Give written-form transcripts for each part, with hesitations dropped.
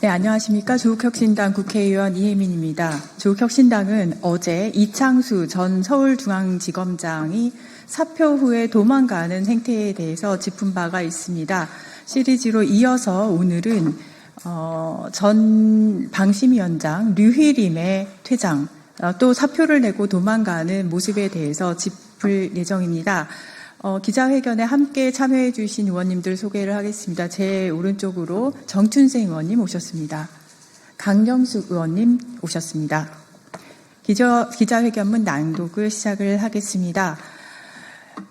네, 안녕하십니까. 조국혁신당 국회의원 이혜민입니다. 조국혁신당은 어제 이창수 전 서울중앙지검장이 사표 후에 도망가는 행태에 대해서 짚은 바가 있습니다. 시리즈로 이어서 오늘은 전 방심위원장 류희림의 퇴장, 또 사표를 내고 도망가는 모습에 대해서 짚을 예정입니다. 기자회견에 함께 참여해 주신 의원님들 소개를 하겠습니다. 제 오른쪽으로 정춘생 의원님 오셨습니다. 강경숙 의원님 오셨습니다. 기자회견문 낭독을 시작을 하겠습니다.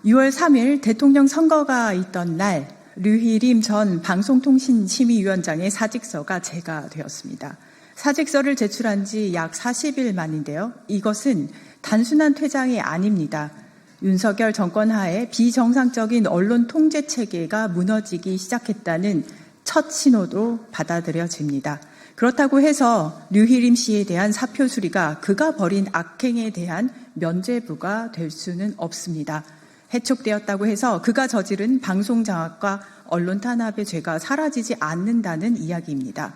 6월 3일 대통령 선거가 있던 날 류희림 전 방송통신심의위원장의 사직서가 제가 되었습니다. 사직서를 제출한 지 약 40일 만인데요. 이것은 단순한 퇴장이 아닙니다. 윤석열 정권 하에 비정상적인 언론 통제 체계가 무너지기 시작했다는 첫 신호도 받아들여집니다. 그렇다고 해서 류희림 씨에 대한 사표 수리가 그가 벌인 악행에 대한 면죄부가 될 수는 없습니다. 해촉되었다고 해서 그가 저지른 방송 장악과 언론 탄압의 죄가 사라지지 않는다는 이야기입니다.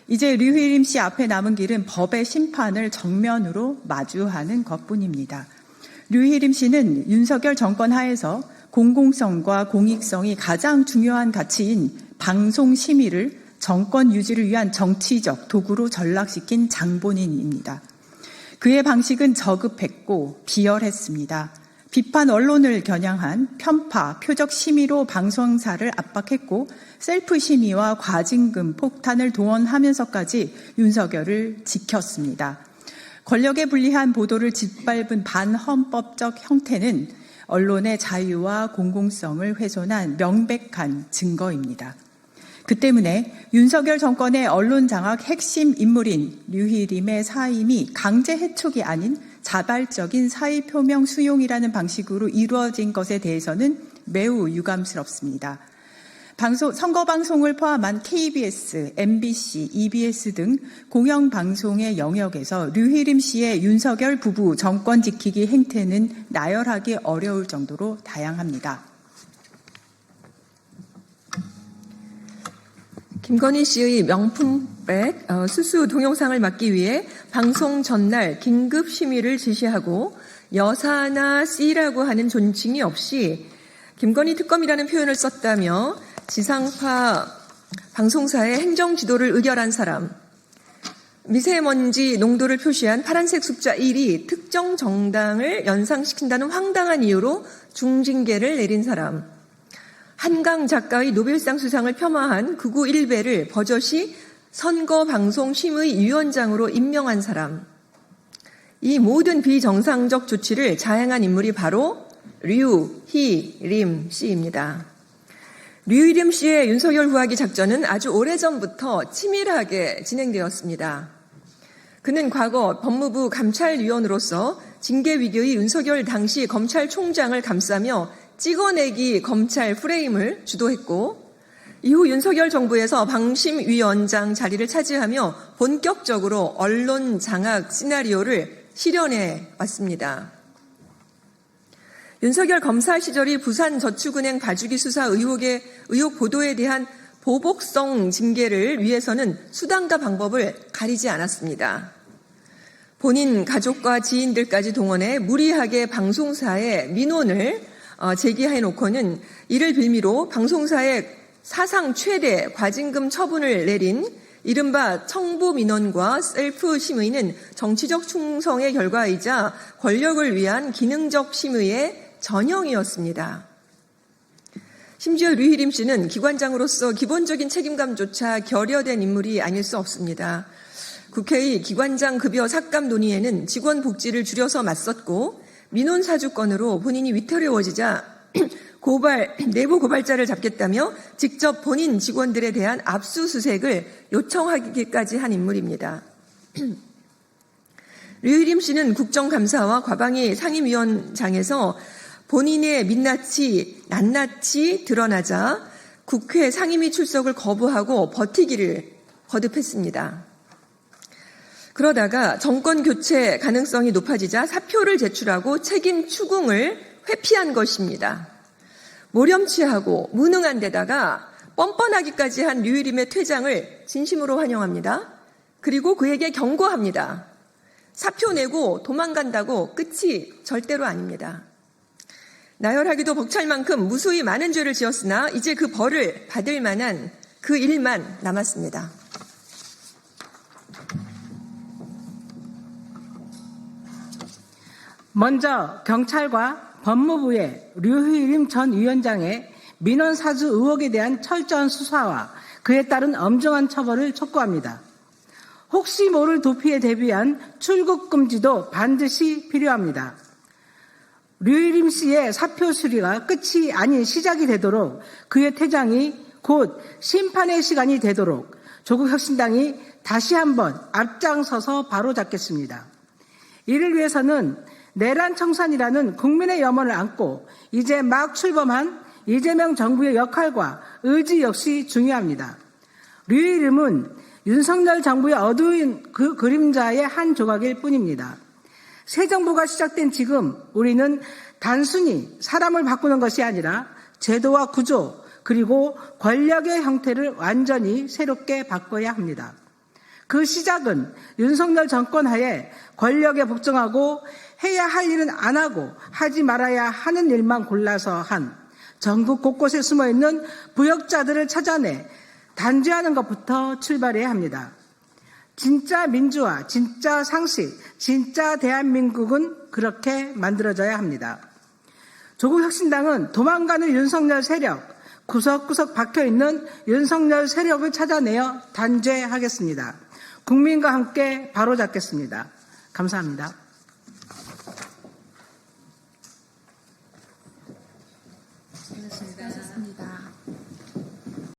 이제 류희림 씨 앞에 남은 길은 법의 심판을 정면으로 마주하는 것뿐입니다. 류희림 씨는 윤석열 정권 하에서 공공성과 공익성이 가장 중요한 가치인 방송 심의를 정권 유지를 위한 정치적 도구로 전락시킨 장본인입니다. 그의 방식은 저급했고 비열했습니다. 비판 언론을 겨냥한 편파, 표적 심의로 방송사를 압박했고 셀프 심의와 과징금 폭탄을 동원하면서까지 윤석열을 지켰습니다. 권력에 불리한 보도를 짓밟은 반헌법적 형태는 언론의 자유와 공공성을 훼손한 명백한 증거입니다. 그 때문에 윤석열 정권의 언론 장악 핵심 인물인 류희림의 사임이 강제 해촉이 아닌 자발적인 사의 표명 수용이라는 방식으로 이루어진 것에 대해서는 매우 유감스럽습니다. 선거방송을 포함한 KBS, MBC, EBS 등 공영방송의 영역에서 류희림 씨의 윤석열 부부 정권 지키기 행태는 나열하기 어려울 정도로 다양합니다. 김건희 씨의 명품백 수수 동영상을 막기 위해 방송 전날 긴급 심의를 지시하고 여사나 C라고 하는 존칭이 없이 김건희 특검이라는 표현을 썼다며 지상파 방송사의 행정 지도를 의결한 사람, 미세먼지 농도를 표시한 파란색 숫자 1이 특정 정당을 연상시킨다는 황당한 이유로 중징계를 내린 사람, 한강 작가의 노벨상 수상을 폄하한 극우 일베를 버젓이 선거방송심의위원장으로 임명한 사람, 이 모든 비정상적 조치를 자행한 인물이 바로 류희림 씨입니다. 류희림 씨의 윤석열 후하기 작전은 아주 오래전부터 치밀하게 진행되었습니다. 그는 과거 법무부 감찰위원으로서 징계 위기의 윤석열 당시 검찰총장을 감싸며 찍어내기 검찰 프레임을 주도했고 이후 윤석열 정부에서 방심위원장 자리를 차지하며 본격적으로 언론 장악 시나리오를 실현해 왔습니다. 윤석열 검사 시절이 부산저축은행 봐주기 수사 의혹 보도에 대한 보복성 징계를 위해서는 수단과 방법을 가리지 않았습니다. 본인 가족과 지인들까지 동원해 무리하게 방송사에 민원을 제기해놓고는 이를 빌미로 방송사에 사상 최대 과징금 처분을 내린 이른바 청부민원과 셀프 심의는 정치적 충성의 결과이자 권력을 위한 기능적 심의의 전형이었습니다. 심지어 류희림 씨는 기관장으로서 기본적인 책임감조차 결여된 인물이 아닐 수 없습니다. 국회의 기관장 급여 삭감 논의에는 직원 복지를 줄여서 맞섰고 민원 사주건으로 본인이 위태로워지자 내부 고발자를 잡겠다며 직접 본인 직원들에 대한 압수수색을 요청하기까지 한 인물입니다. 류희림 씨는 국정감사와 과방위 상임위원장에서 본인의 민낯이 낱낱이 드러나자 국회 상임위 출석을 거부하고 버티기를 거듭했습니다. 그러다가 정권 교체 가능성이 높아지자 사표를 제출하고 책임 추궁을 회피한 것입니다. 모렴치하고 무능한 데다가 뻔뻔하기까지 한 류일임의 퇴장을 진심으로 환영합니다. 그리고 그에게 경고합니다. 사표 내고 도망간다고 끝이 절대로 아닙니다. 나열하기도 벅찰 만큼 무수히 많은 죄를 지었으나 이제 그 벌을 받을 만한 그 일만 남았습니다. 먼저 경찰과 법무부의 류희림 전 위원장의 민원 사주 의혹에 대한 철저한 수사와 그에 따른 엄정한 처벌을 촉구합니다. 혹시 모를 도피에 대비한 출국 금지도 반드시 필요합니다. 류희림 씨의 사표 수리가 끝이 아닌 시작이 되도록 그의 퇴장이 곧 심판의 시간이 되도록 조국혁신당이 다시 한번 앞장서서 바로잡겠습니다. 이를 위해서는 내란 청산이라는 국민의 염원을 안고 이제 막 출범한 이재명 정부의 역할과 의지 역시 중요합니다. 류희림은 윤석열 정부의 어두운 그 그림자의 한 조각일 뿐입니다. 새 정부가 시작된 지금 우리는 단순히 사람을 바꾸는 것이 아니라 제도와 구조 그리고 권력의 형태를 완전히 새롭게 바꿔야 합니다. 그 시작은 윤석열 정권 하에 권력에 복종하고 해야 할 일은 안 하고 하지 말아야 하는 일만 골라서 한 전국 곳곳에 숨어있는 부역자들을 찾아내 단죄하는 것부터 출발해야 합니다. 진짜 민주화, 진짜 상식, 진짜 대한민국은 그렇게 만들어져야 합니다. 조국혁신당은 도망가는 윤석열 세력, 구석구석 박혀있는 윤석열 세력을 찾아내어 단죄하겠습니다. 국민과 함께 바로잡겠습니다. 감사합니다.